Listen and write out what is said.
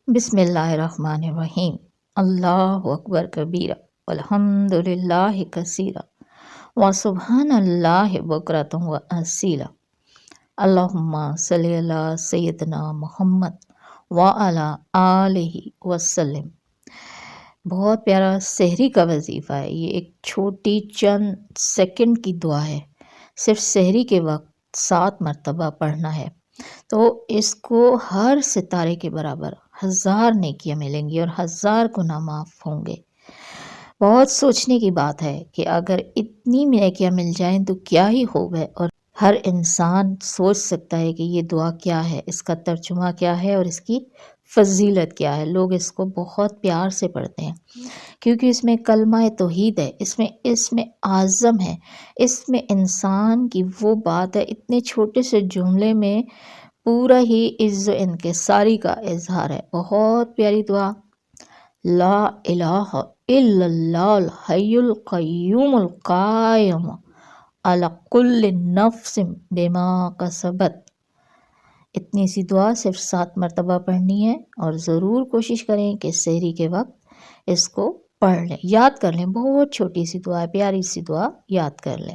بسم اللہ الرحمن الرحیم۔ اللہ اکبر کبیرہ والحمد للہ کثیرہ وسبحان اللہ بکرۃ واصیلا۔ اللہم صلی علی سیدنا محمد وعلی آلہ وسلم۔ بہت پیارا سحری کا وظیفہ ہے یہ، ایک چھوٹی چند سیکنڈ کی دعا ہے، صرف سحری کے وقت 7 مرتبہ پڑھنا ہے، تو اس کو ہر ستارے کے برابر 1000 نیکیاں ملیں گی اور 1000 گناہ معاف ہوں گے۔ بہت سوچنے کی بات ہے کہ اگر اتنی نیکیاں مل جائیں تو کیا ہی خوب ہے، اور ہر انسان سوچ سکتا ہے کہ یہ دعا کیا ہے، اس کا ترجمہ کیا ہے اور اس کی فضیلت کیا ہے۔ لوگ اس کو بہت پیار سے پڑھتے ہیں کیونکہ اس میں کلمہ توحید ہے، اس میں اعظم ہے، اس میں انسان کی وہ بات ہے، اتنے چھوٹے سے جملے میں پورا ہی عز و انکساری کا اظہار ہے۔ بہت پیاری دعا، لا الہ الا اللہ الحی القیوم القائم علی کل نفس بما کسبت۔ اتنی سی دعا صرف 7 مرتبہ پڑھنی ہے، اور ضرور کوشش کریں کہ سحری کے وقت اس کو پڑھ لیں، یاد کر لیں۔ بہت چھوٹی سی دعا ہے، پیاری سی دعا، یاد کر لیں۔